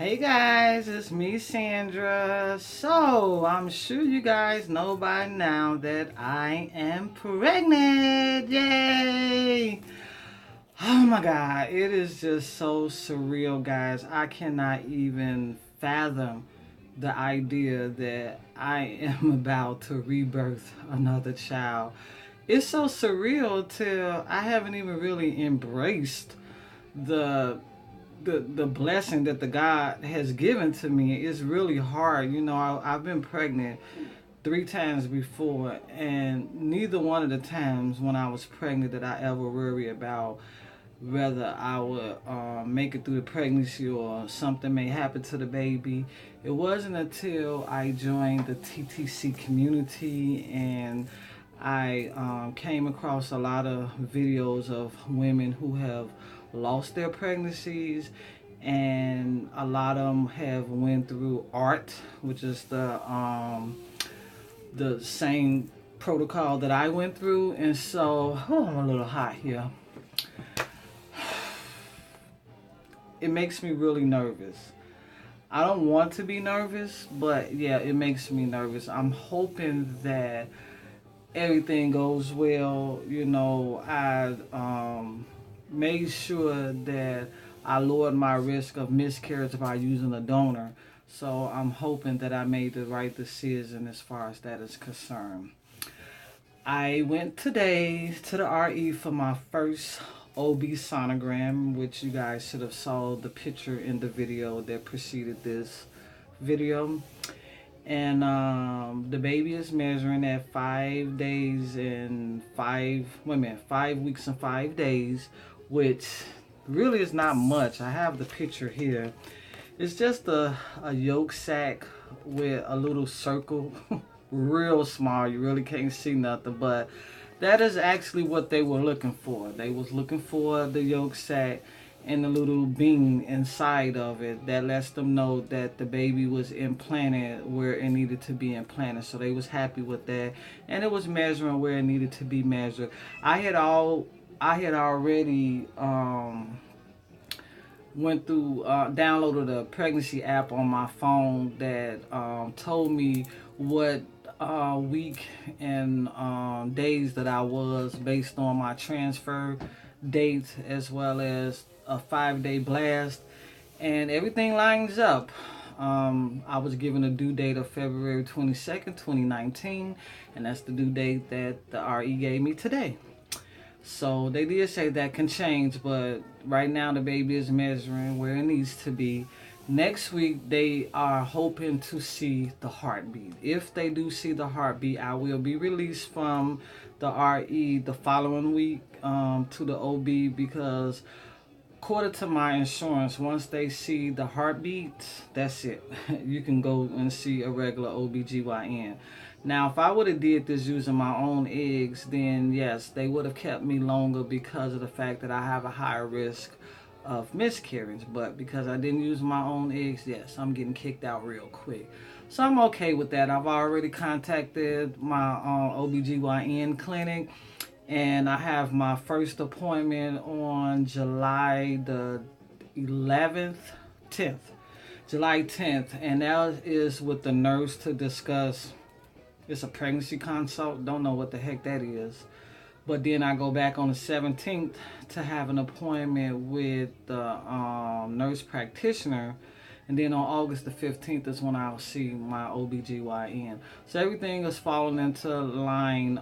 Hey guys, it's me Sandra. So, I'm sure you guys know by now that I am pregnant. Yay! Oh my god, it is just so surreal, guys. I cannot even fathom the idea that I am about to rebirth another child. It's so surreal till I haven't even really embraced the the blessing that the God has given to me. Is really hard. I've been pregnant 3 times before, and neither one of the times when I was pregnant did I ever worry about whether I would make it through the pregnancy or something may happen to the baby. It wasn't until I joined the TTC community and I came across a lot of videos of women who have lost their pregnancies, and a lot of them have went through ART, which is the same protocol that I went through. And so, I'm a little hot here. It makes me really nervous. I don't want to be nervous, but yeah, it makes me nervous. I'm hoping that everything goes well. I made sure that I lowered my risk of miscarriage by using a donor. So I'm hoping that I made the right decision as far as that is concerned. I went today to the RE for my first OB sonogram, which you guys should have saw the picture in the video that preceded this video. And the baby is measuring at 5 days and 5 weeks and 5 days, which really is not much. I have the picture here. It's just a yolk sac with a little circle, real small. You really can't see nothing, but that is actually what they were looking for. They was looking for the yolk sac and the little bean inside of it that lets them know that the baby was implanted where it needed to be implanted. So they was happy with that, and it was measuring where it needed to be measured. I had already went through downloaded a pregnancy app on my phone that told me what week and days that I was based on my transfer date, as well as a 5-day blast, and everything lines up. I was given a due date of February 22nd, 2019, and that's the due date that the RE gave me today. So they did say that can change, but right now the baby is measuring where it needs to be. Next week they are hoping to see the heartbeat. If they do see the heartbeat, I will be released from the RE the following week to the OB, because according to my insurance, once they see the heartbeat, that's it. You can go and see a regular OBGYN. Now, if I would have did this using my own eggs, then yes, they would have kept me longer because of the fact that I have a higher risk of miscarriage. But because I didn't use my own eggs, yes, I'm getting kicked out real quick. So I'm okay with that. I've already contacted my OBGYN clinic, and I have my first appointment on July the 11th, 10th. July 10th, and that is with the nurse to discuss. It's a pregnancy consult. Don't know what the heck that is. But then I go back on the 17th to have an appointment with the nurse practitioner. And then on August the 15th is when I'll see my OBGYN. So everything is falling into line.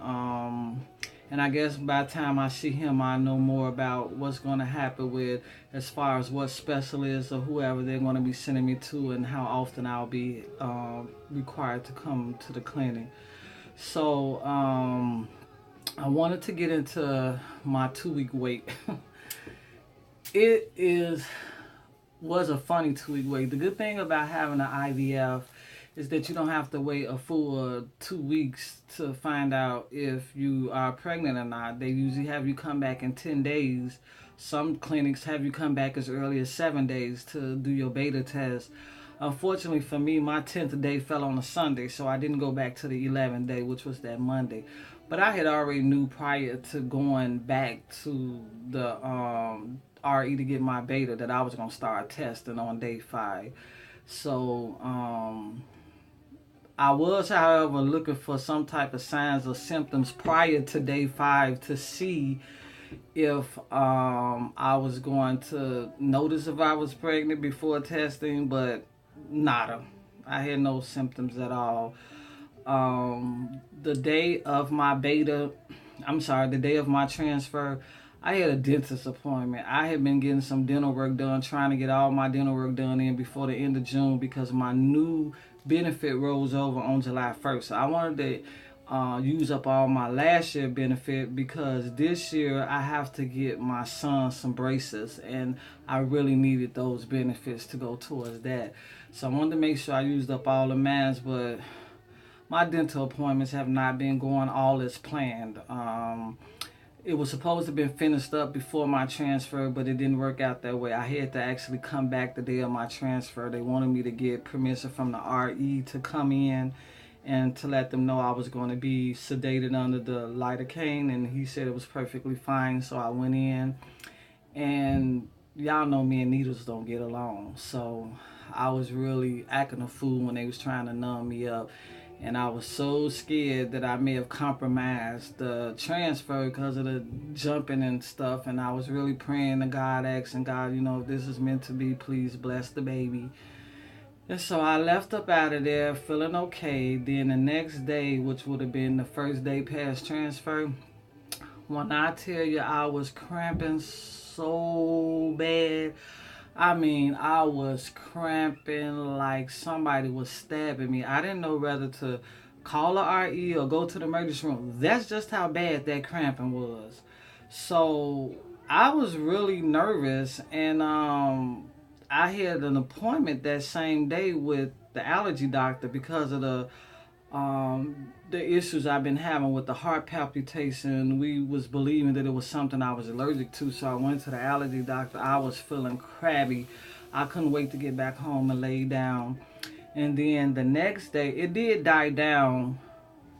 And I guess by the time I see him, I know more about what's going to happen with as far as what specialist or whoever they're going to be sending me to, and how often I'll be required to come to the clinic. So I wanted to get into my 2-week wait. It was a funny 2-week wait. The good thing about having an IVF is that you don't have to wait a full 2 weeks to find out if you are pregnant or not. They usually have you come back in 10 days. Some clinics have you come back as early as 7 days to do your beta test. Unfortunately for me, my 10th day fell on a Sunday, so I didn't go back to the 11th day, which was that Monday. But I had already knew prior to going back to the RE to get my beta that I was gonna start testing on day 5. So I was, however, looking for some type of signs or symptoms prior to day 5 to see if I was going to notice if I was pregnant before testing, but nada. I had no symptoms at all. The day of my beta, I'm sorry, the day of my transfer, I had a dentist appointment. I had been getting some dental work done, trying to get all my dental work done in before the end of June because my new benefit rolls over on July 1st. So I wanted to use up all my last year benefit because this year I have to get my son some braces and I really needed those benefits to go towards that. So I wanted to make sure I used up all the mans, but my dental appointments have not been going all as planned. It was supposed to have been finished up before my transfer, but it didn't work out that way. I had to actually come back the day of my transfer. They wanted me to get permission from the RE to come in and to let them know I was going to be sedated under the lidocaine, and he said it was perfectly fine. So I went in, and y'all know me and needles don't get along. So I was really acting a fool when they was trying to numb me up. And I was so scared that I may have compromised the transfer because of the jumping and stuff. And I was really praying to God, asking God, you know, if this is meant to be, please bless the baby. And so I left up out of there feeling okay. Then the next day, which would have been the first day past transfer, when I tell you I was cramping so bad, I mean, I was cramping like somebody was stabbing me. I didn't know whether to call a RE or go to the emergency room. That's just how bad that cramping was. So I was really nervous, and I had an appointment that same day with the allergy doctor because of the issues I've been having with the heart palpitation. We was believing that it was something I was allergic to, so I went to the allergy doctor. I was feeling crabby. I couldn't wait to get back home and lay down. And then the next day, it did die down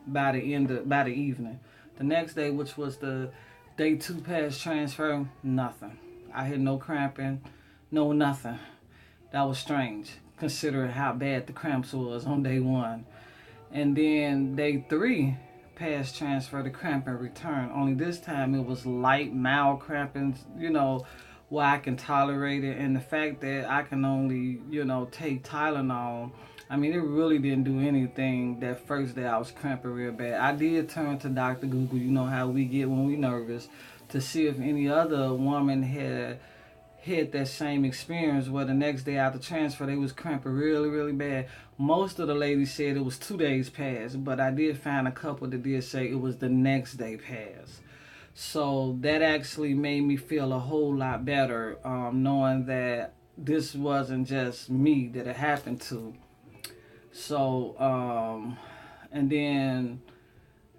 by the evening. The next day, which was the day 2 past transfer, nothing. I had no cramping, no nothing. That was strange, considering how bad the cramps was on day 1. And then day 3, past transfer, the cramping returned. Only this time it was light, mild cramping, you know, where I can tolerate it. And the fact that I can only, you know, take Tylenol, I mean, it really didn't do anything that first day I was cramping real bad. I did turn to Dr. Google, you know how we get when we nervous, to see if any other woman had that same experience where the next day after transfer they was cramping really, really bad. Most of the ladies said it was 2 days past, but I did find a couple that did say it was the next day past. So that actually made me feel a whole lot better, knowing that this wasn't just me that it happened to. So, and then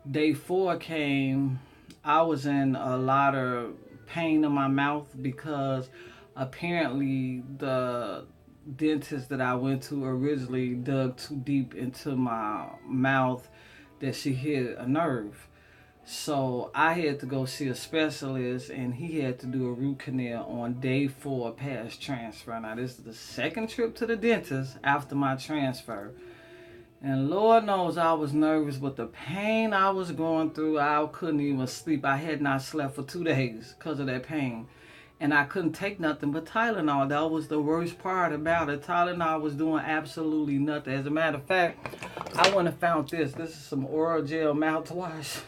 day 4 came. I was in a lot of pain in my mouth because apparently the dentist that I went to originally dug too deep into my mouth that she hit a nerve. So I had to go see a specialist, and he had to do a root canal on day 4 past transfer. Now this is the second trip to the dentist after my transfer. And Lord knows I was nervous with the pain I was going through. I couldn't even sleep. I had not slept for 2 days because of that pain. And I couldn't take nothing but Tylenol. That was the worst part about it. Tylenol was doing absolutely nothing. As a matter of fact, I went and found this. This is some oral gel mouthwash.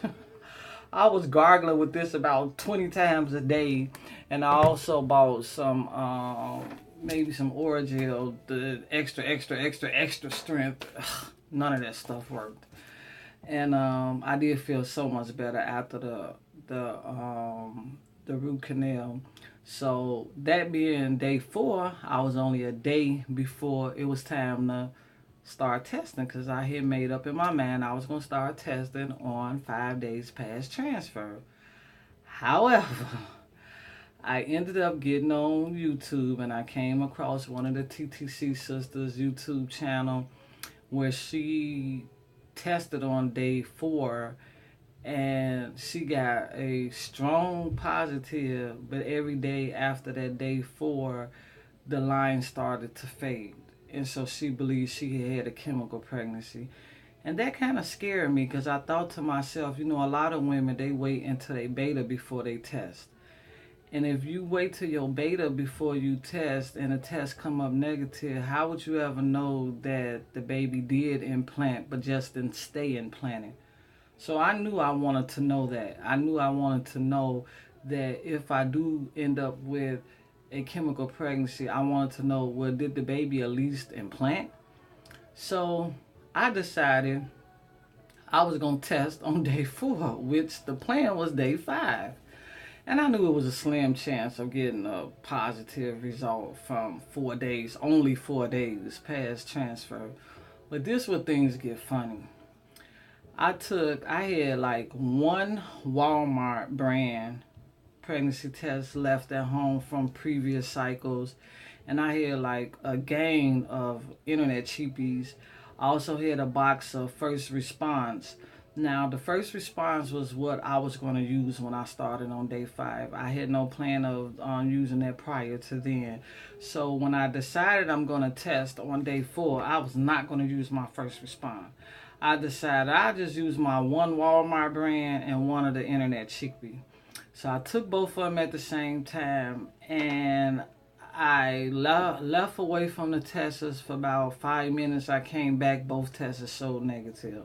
I was gargling with this about 20 times a day. And I also bought some, maybe some oral gel, the extra strength. None of that stuff worked. And I did feel so much better after the root canal. So that being day 4, I was only a day before it was time to start testing, because I had made up in my mind I was going to start testing on 5 days past transfer. However, I ended up getting on YouTube, and I came across one of the TTC sisters' YouTube channel where she tested on day 4, and she got a strong positive, but every day after that day 4, the line started to fade. And so she believed she had a chemical pregnancy. And that kind of scared me because I thought to myself, a lot of women, they wait until they beta before they test. And if you wait till your beta before you test and the test come up negative, how would you ever know that the baby did implant but just didn't stay implanted? So I knew I wanted to know that. I knew I wanted to know that if I do end up with a chemical pregnancy, I wanted to know, well, did the baby at least implant? So I decided I was going to test on day 4, which the plan was day 5. And I knew it was a slim chance of getting a positive result from 4 days, only 4 days past transfer. But this where things get funny. I had like one Walmart brand pregnancy test left at home from previous cycles, and I had like a gang of internet cheapies. I also had a box of first response. Now, the first response was what I was going to use when I started on day 5. I had no plan of using that prior to then. So when I decided I'm going to test on day 4, I was not going to use my first response. I decided I just use my one Walmart brand and one of the internet chickpea. So I took both of them at the same time, and I left away from the testers for about 5 minutes. I came back, both testers showed negative.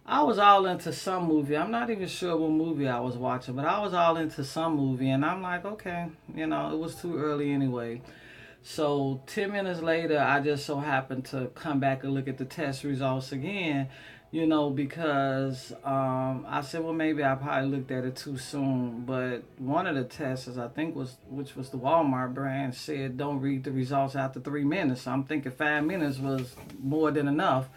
I was all into some movie. I'm not even sure what movie I was watching, but I was all into some movie, and I'm like, okay, it was too early anyway. So 10 minutes later, I just so happened to come back and look at the test results again, because I said, well, maybe I probably looked at it too soon. But one of the testers, I think which was the Walmart brand, said don't read the results after 3 minutes. So I'm thinking 5 minutes was more than enough.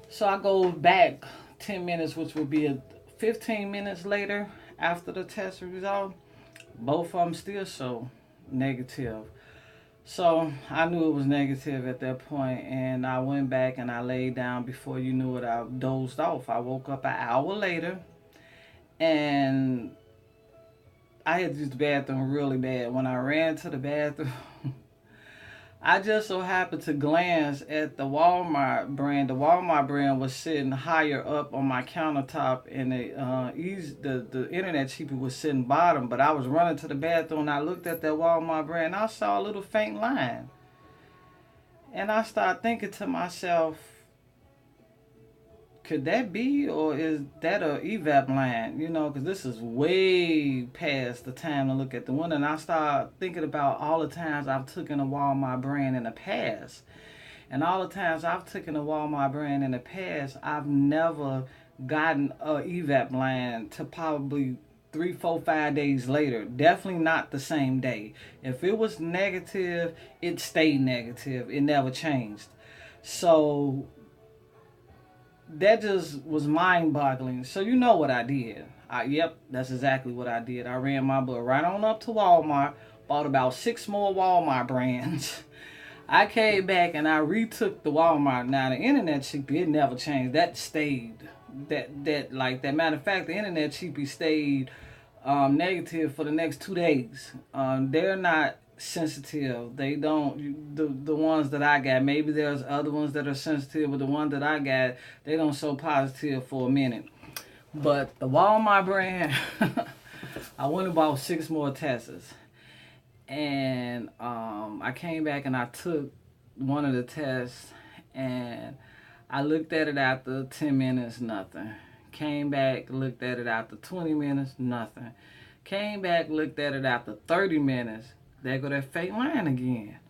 So I go back 10 minutes, which would be 15 minutes later after the test result. Both of them still show negative. So I knew it was negative at that point, and I went back and I laid down. Before you knew it, I dozed off. I woke up an hour later, and I had to use the bathroom really bad. When I ran to the bathroom, I just so happened to glance at the Walmart brand. The Walmart brand was sitting higher up on my countertop, and the internet cheapie was sitting bottom. But I was running to the bathroom, and I looked at that Walmart brand, and I saw a little faint line. And I started thinking to myself, could that be, or is that a evap line? Because this is way past the time to look at the one. And I started thinking about all the times I've taken a Walmart brand in the past. And all the times I've taken a Walmart brand in the past, I've never gotten a evap line to probably 3, 4, 5 days later. Definitely not the same day. If it was negative, it stayed negative. It never changed. So that just was mind-boggling. So you know what I did. Yep, that's exactly what I did. I ran my butt right on up to Walmart, bought about 6 more Walmart brands. I came back and I retook the Walmart. Now the internet cheapie, it never changed. That stayed. That matter of fact, the internet cheapie stayed negative for the next 2 days. They're not sensitive. They don't, the ones that I got, maybe there's other ones that are sensitive, but the one that I got, they don't show positive for a minute. But the Walmart brand, I went and bought 6 more tests, and I came back and I took one of the tests, and I looked at it after 10 minutes, nothing. Came back, looked at it after 20 minutes, nothing. Came back, looked at it after 30 minutes. There go that fake line again.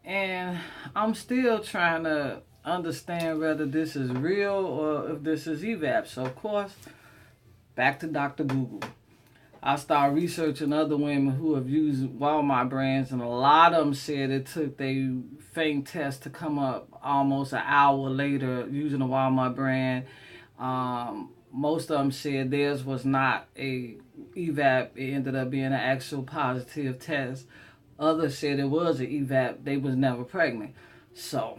And I'm still trying to understand whether this is real or if this is evap. So, of course, back to Dr. Google. I started researching other women who have used Walmart brands, and a lot of them said it took their fake test to come up almost an hour later using a Walmart brand. Most of them said theirs was not a evap. It ended up being an actual positive test. Others said it was an evap. They was never pregnant. So,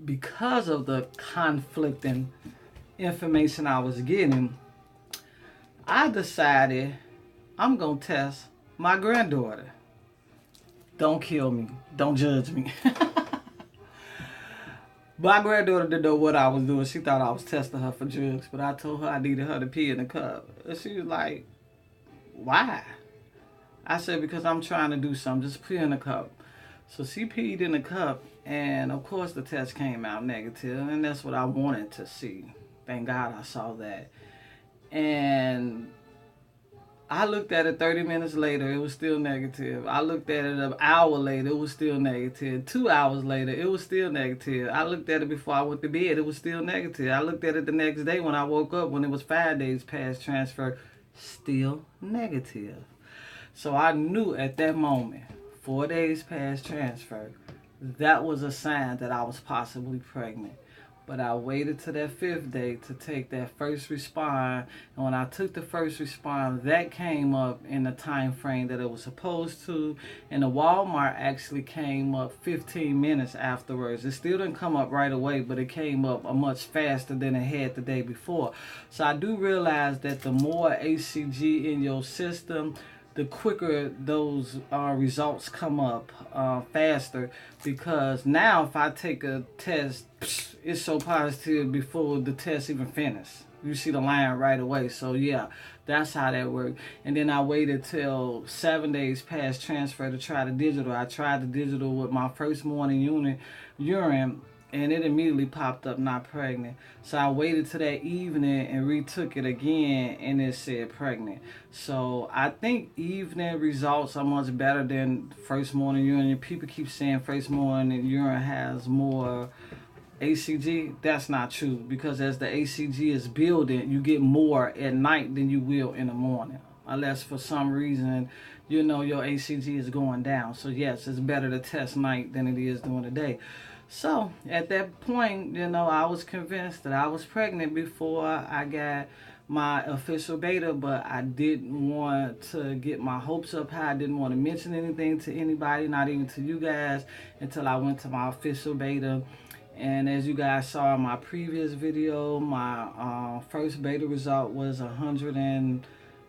because of the conflicting information I was getting, I decided I'm going to test my granddaughter. Don't kill me. Don't judge me. My granddaughter didn't know what I was doing. She thought I was testing her for drugs, but I told her I needed her to pee in the cup. And she was like, why? I said, because I'm trying to do something. Just pee in the cup. So she peed in the cup, and of course the test came out negative, and that's what I wanted to see. Thank God I saw that. And I looked at it 30 minutes later, it was still negative. I looked at it an hour later, it was still negative. 2 hours later, it was still negative. I looked at it before I went to bed, it was still negative. I looked at it the next day when I woke up, when it was 5 days past transfer, still negative. So I knew at that moment, 4 days past transfer, that was a sign that I was possibly pregnant. But I waited to that 5th day to take that first respond. And when I took the first respond, that came up in the time frame that it was supposed to. And the Walmart actually came up 15 minutes afterwards. It still didn't come up right away, but it came up much faster than it had the day before. So I do realize that the more HCG in your system, the quicker those results come up faster, because now if I take a test, it's so positive before the test even finished. You see the line right away. So yeah, that's how that worked. And then I waited till 7 days past transfer to try the digital. I tried the digital with my first morning urine, and it immediately popped up not pregnant. So I waited till that evening and retook it again, and it said pregnant. So I think evening results are much better than first morning urine. People keep saying first morning urine has more ACG. That's not true, because as the ACG is building, you get more at night than you will in the morning, unless for some reason your ACG is going down. So yes, it's better to test night than it is during the day. So at that point, I was convinced that I was pregnant before I got my official beta, but I didn't want to get my hopes up high. I didn't want to mention anything to anybody, not even to you guys, until I went to my official beta. And as you guys saw in my previous video, my first beta result was 100 and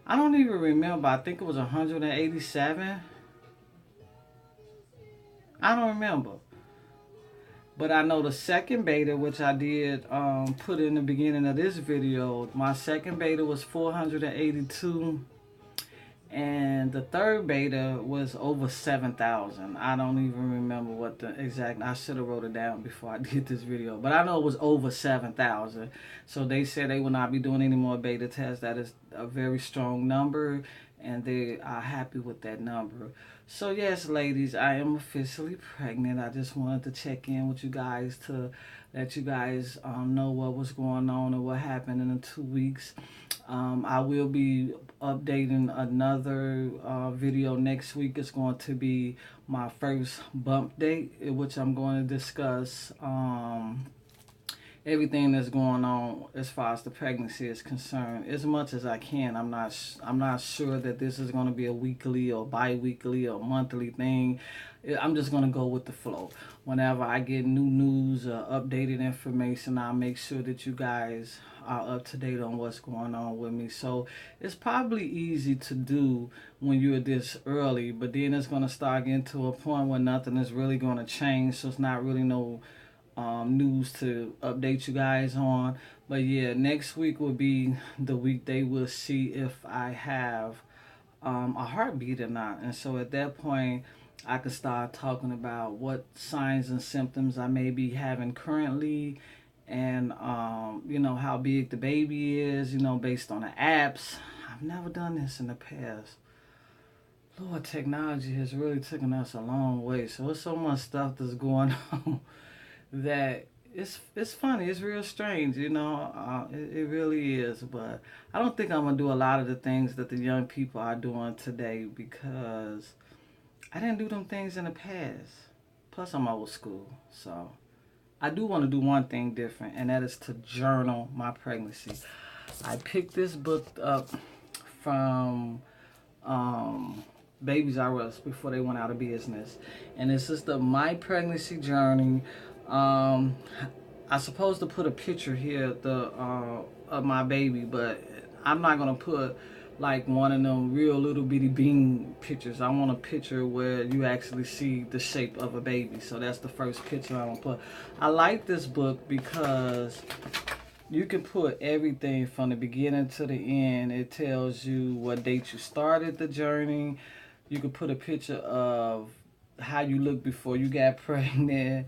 I don't even remember. I think it was 187. I don't remember. But I know the second beta, which I did put in the beginning of this video, my second beta was 482. And the third beta was over 7,000. I don't even remember what the exact, I should have wrote it down before I did this video. But I know it was over 7,000. So they said they will not be doing any more beta tests. That is a very strong number, and they are happy with that number. So yes, ladies, I am officially pregnant. I just wanted to check in with you guys to let you guys know what was going on and what happened in the 2 weeks. I will be updating another video next week. It's going to be my first bump date, in which I'm going to discuss everything that's going on as far as the pregnancy is concerned, as much as I can. I'm not sure that this is going to be a weekly or bi-weekly or monthly thing. I'm just going to go with the flow. Whenever I get new news or updated information, I'll make sure that you guys are up to date on what's going on with me. So it's probably easy to do when you're this early, but then it's going to start getting to a point where nothing is really going to change. So it's not really no news to update you guys on. But yeah, next week will be the week they will see if I have a heartbeat or not. And so at that point, I can start talking about what signs and symptoms I may be having currently, and how big the baby is, based on the apps. I've never done this in the past. Lord, technology has really taken us a long way. So there's so much stuff that's going on that it's funny. It's real strange, it really is. But I don't think I'm gonna do a lot of the things that the young people are doing today, because I didn't do them things in the past. Plus, I'm old school. So I do want to do one thing different, and that is to journal my pregnancy. I picked this book up from Babies R Us before they went out of business, and this is the My Pregnancy Journey. I supposed to put a picture here of my baby, but I'm not gonna put like one of them real little bitty bean pictures. I want a picture where you actually see the shape of a baby. So that's the first picture I'm gonna put. I like this book because you can put everything from the beginning to the end. It tells you what date you started the journey. You can put a picture of how you look before you got pregnant.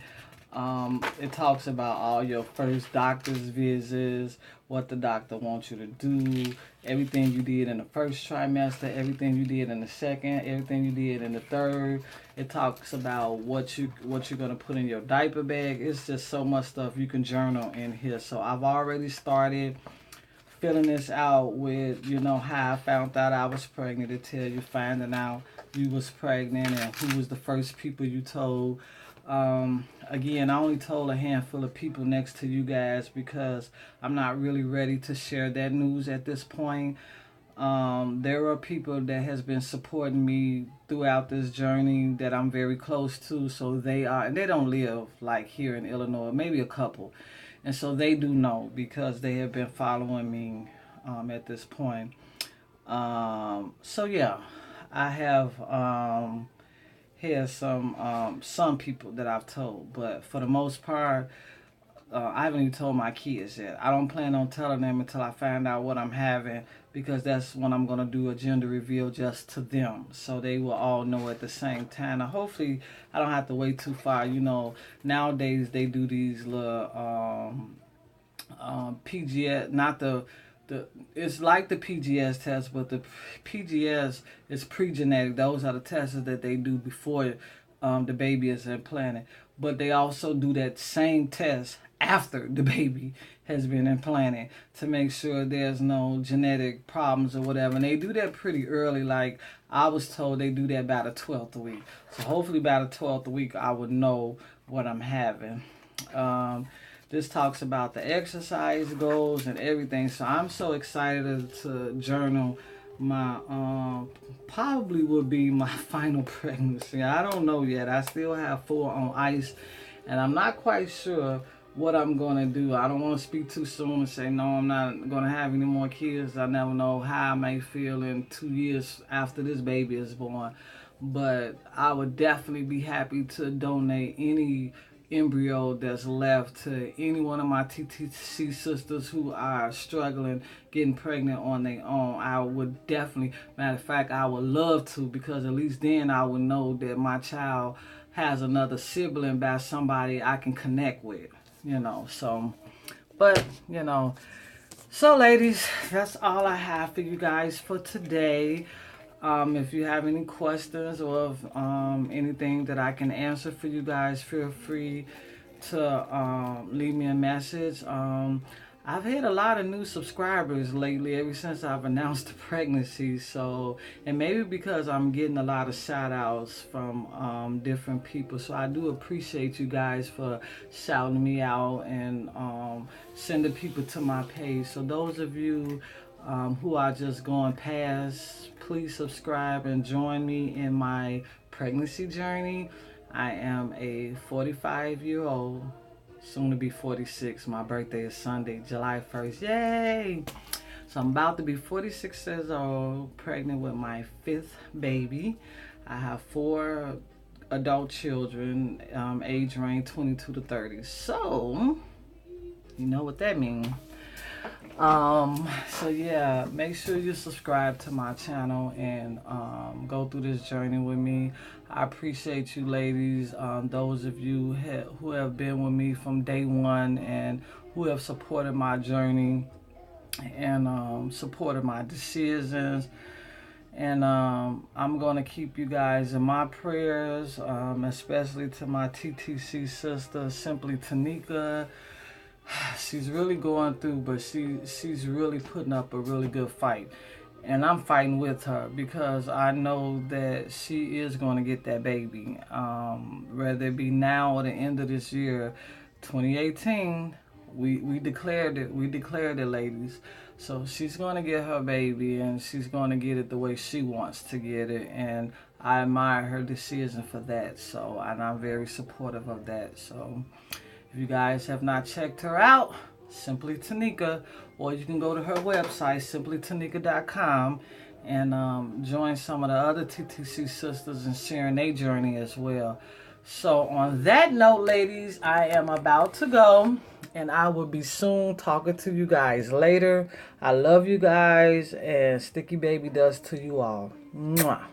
It talks about all your first doctor's visits, what the doctor wants you to do, everything you did in the first trimester, everything you did in the second, everything you did in the third. It talks about what you're gonna put in your diaper bag. It's just so much stuff you can journal in here. So I've already started filling this out with, how I found out I was pregnant. To tell you finding out you was pregnant and who was the first people you told. Again, I only told a handful of people next to you guys because I'm not really ready to share that news at this point. There are people that has been supporting me throughout this journey that I'm very close to. So and they don't live like here in Illinois, maybe a couple. And so they do know because they have been following me at this point. So yeah, I have had some people that I've told, but for the most part, I haven't even told my kids yet. I don't plan on telling them until I find out what I'm having because that's when I'm going to do a gender reveal just to them. So they will all know at the same time. Now, hopefully, I don't have to wait too far. Nowadays they do these little PGS, not it's like the PGS test, but the PGS is pre-genetic. Those are the tests that they do before the baby is implanted. But they also do that same test after the baby has been implanted to make sure there's no genetic problems or whatever. And they do that pretty early. Like I was told they do that by the 12th week. So hopefully by the 12th week I would know what I'm having. This talks about the exercise goals and everything. So I'm so excited to journal my probably will be my final pregnancy. I don't know yet. I still have 4 on ice and I'm not quite sure what I'm gonna do. I don't want to speak too soon and say no, I'm not gonna have any more kids. I never know how I may feel in 2 years after this baby is born. But I would definitely be happy to donate any embryo that's left to any one of my TTC sisters who are struggling getting pregnant on their own. I would definitely, matter of fact, I would love to, because at least then I would know that my child has another sibling by somebody I can connect with, so, but, so ladies, that's all I have for you guys for today. If you have any questions or anything that I can answer for you guys, feel free to leave me a message. I've had a lot of new subscribers lately ever since I've announced the pregnancy. So, and maybe because I'm getting a lot of shout outs from different people. So I do appreciate you guys for shouting me out and sending people to my page. So those of you who are just going past, please subscribe and join me in my pregnancy journey. I am a 45-year-old, soon to be 46. My birthday is Sunday, July 1st. Yay! So I'm about to be 46 years old, pregnant with my 5th baby. I have 4 adult children, age range 22 to 30. So, you know what that means. So yeah, make sure you subscribe to my channel and go through this journey with me. I appreciate you ladies, those of you who have been with me from day one and who have supported my journey and supported my decisions. And I'm going to keep you guys in my prayers, especially to my TTC sister, Simply Tanika. She's really going through, but she's really putting up a really good fight. And I'm fighting with her because I know that she is going to get that baby. Whether it be now or the end of this year, 2018, we declared it. We declared it, ladies. So she's going to get her baby, and she's going to get it the way she wants to get it. And I admire her decision for that. So, and I'm very supportive of that. So, if If you guys have not checked her out, Simply Tanika, or you can go to her website, simplytanika.com, and join some of the other TTC sisters in sharing their journey as well. So on that note, ladies, I am about to go, and I will be soon talking to you guys later. I love you guys, and Sticky Baby does to you all. Mwah.